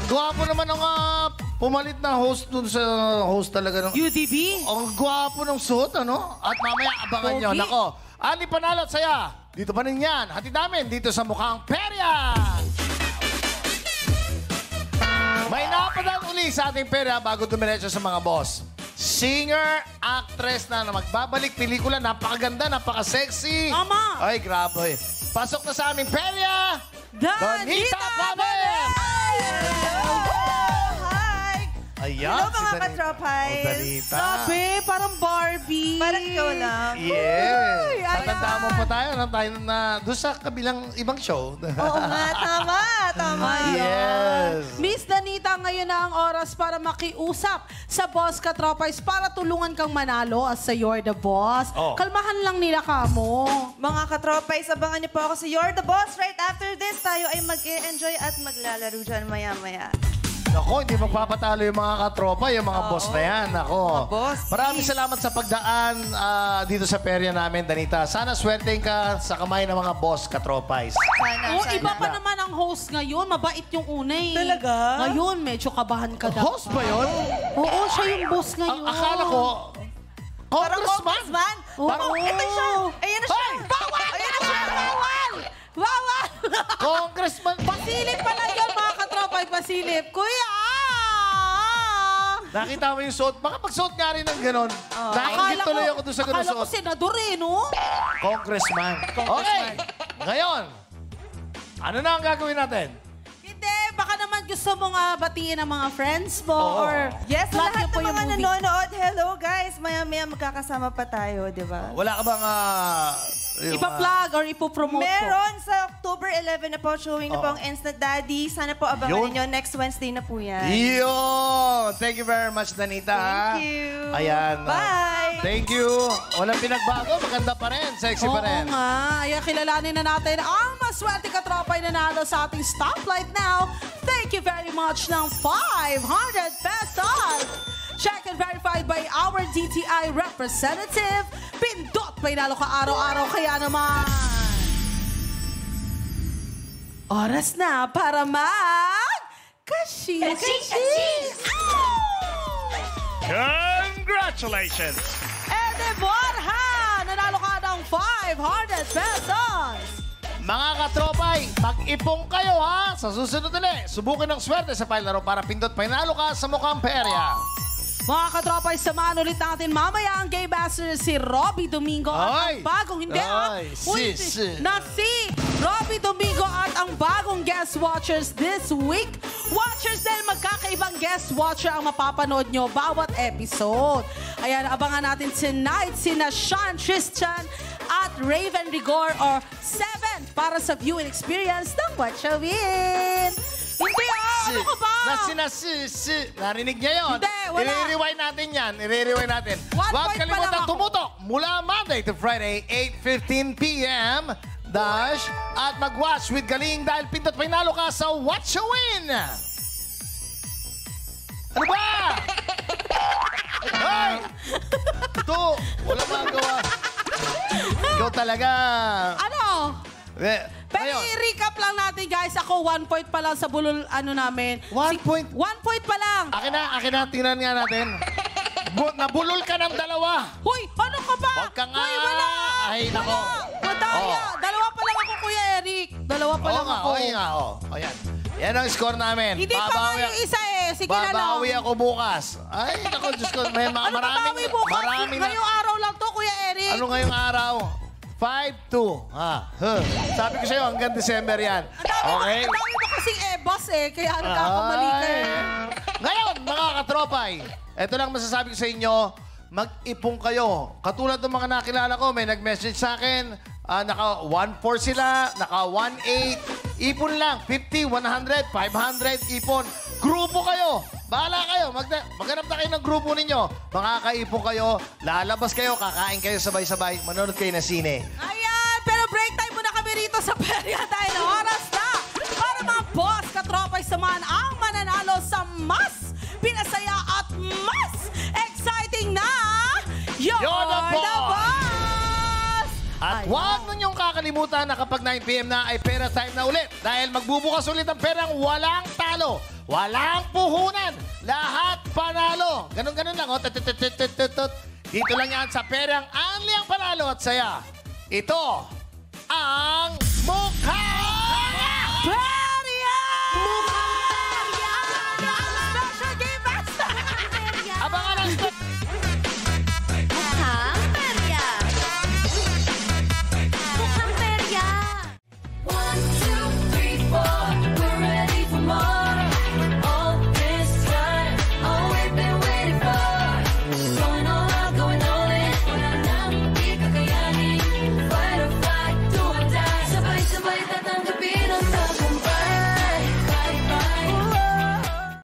Gwapo naman ang pumalit na host dun sa host talaga ng UDB. Ang gwapo ng suot, ano? At mamaya abangan nyo. Nako, Ali Panalo at saya. Dito pa rin yan. Hatid namin dito sa Mukhang Perya. May napadaan uli sa ating perya bago dumiretso sa mga boss. Singer, actress na magbabalik pelikula. Napakaganda, napaka-sexy. Ama! Ay, grabe. Pasok na sa aming perya. Donita Pavel! Hi! Ayan, Hello si mga Donita. katropay. Oh, Donita. Sabi, parang Barbie. Parang ikaw lang. Yes. Ay, Tatandaan mo pa tayo na doon sa kabilang ibang show. Oo nga, tama. Tama yun. Yes. Miss Donita, ngayon na ang oras para makiusap sa Boss Katropais para tulungan kang manalo as sa You're the Boss. Oh. Kalmahan lang nila kamo. Mga katropay, abangan niyo po ako sa You're the Boss. Right after this, tayo ay mag-enjoy at maglalaro dyan maya-maya. Ako, hindi magpapatalo yung mga katropa, yung mga boss na yan. Ako. Mga boss, Maraming salamat sa pagdaan dito sa perya namin, Danita. Sana swertein ka sa kamay ng mga boss katropais. Sana, sana. Iba pa naman ang host ngayon. Mabait yung una eh. Talaga? Ngayon, medyo kabahan ka daw. Host ba yun? Oo, siya yung boss ngayon. Akala ko, Parang congressman. congressman? Parang, Ito siya. Ayan na siya. Hoy! Bawal! Ayan na siya. Bawal! Bawal! Congressman. Pasilip pala yun, mga katropay. Pasilip. Kuya! Nakita mo yung suot? Baka pagsuot nga rin ng ganon. Nainggit tuloy ako doon sa ganon Akala ko suot. senador eh, no? Congressman. Okay. Ngayon, ano na ang gagawin natin? Hindi, baka naman gusto mong batiin ang mga friends mo Oo. or Yes, sa plug lahat niyo po ng yung mga movie. nanonood, hello guys. Maya-maya magkakasama pa tayo, di ba? Wala ka bang... Ipa-plug or ipopromote po? Meron sa October 11 na po, showing na po ang Instant Daddy. Sana po abangan Yun. ninyo. Next Wednesday na po yan. Yun! Thank you very much, Danita. Thank you. Ayan. Bye! Thank you. Walang pinagbago. Maganda pa rin. Sexy pa rin. Oo nga. Ayan, kilalanin na natin ang maswerte katropay na nanalo sa ating stoplight now. Thank you very much ng 500 pesos. Check and verified by our DTI representative. Pindot pa inalo ka araw-araw. Kaya naman, oras na para mag-kashis. Congratulations! Ede Borja! Nanalo ka ng 500 pesos. Mga katropay, mag-ipong kayo ha! Sa susunod ulit, subukin ng swerte sa file laro para pindot panalo ka sa Mukhang Perya. Mga katropay, samahan ulit natin mamaya ang gay master si Robby Domingo at ang bagong, hindi si Robby Domingo at ang bagong guest watchers this week. Watchers din, magkakaibang guest watcher ang mapapanood nyo bawat episode. Ayan, abangan natin tonight sina Sean Tristan at Raven Rigor or 7 para sa viewing experience ng Watchawin. Hindi ano ka ba? Narinig niya yun. Hindi, wala. I-rewind natin yan. I-rewind natin. One Huwag point pa kalimutan lang ako. tumutok mula Monday to Friday, 8:15 p.m. At mag-watch with Galing dahil pindot panalo ka sa Watch a Win! Ano ba? Hoy! Ito, wala magawa. Ikaw talaga. Ano? Pero i-recap lang natin guys. Ako 1 point pa lang sa bulol namin. 1 point? 1 point pa lang. Akin na. Tingnan nga natin. Nabulol ka ng dalawa. Huy, ano ka ba? Huwag ka nga. Huy, wala. Ay, nako. Madaya. Dalawa pa lang ako, Kuya Eric. Dalawa pa lang ako. Oo nga. Ayan. Yan ang score namin. Hindi pa nga yung isa eh. Sige na lang. Babawi ako bukas. Ay, nako, Diyos ko. May Ano babawi bukas? Ngayong araw lang to, Kuya Eric. Ano ngayong araw? 5-2. Sabi ko sa'yo, hanggang December yan. Okay? Ang dami mo kasing boss eh. Kaya nagkakamali ka eh. Ngayon, mga katropay, ito lang masasabi ko sa inyo, mag-ipong kayo. Katulad ng mga nakilala ko, may nag-message sa akin, naka 1-4 sila, naka 1-8. Ipon lang, 50, 100, 500, ipon. Grupo kayo. Bahala kayo. Maghanap na kayo ng grupo ninyo. Makakaipon kayo, lalabas kayo, kakain kayo sabay-sabay, manonood kayo ng sine. Ayan, pero break time muna kami rito sa perya dahil oras na para mga boss katropay samahan ang mananalo sa mas pinasaya at mas exciting na You're the Boss! At huwag ninyong kakalimutan na kapag 9 p.m. na ay pera time na ulit. Dahil magbubukas ulit ang perang walang talo, walang puhunan, lahat panalo. Ganon-ganon lang. Oh. Dito lang yan sa perang only ang panalo at saya. Ito ang mukha!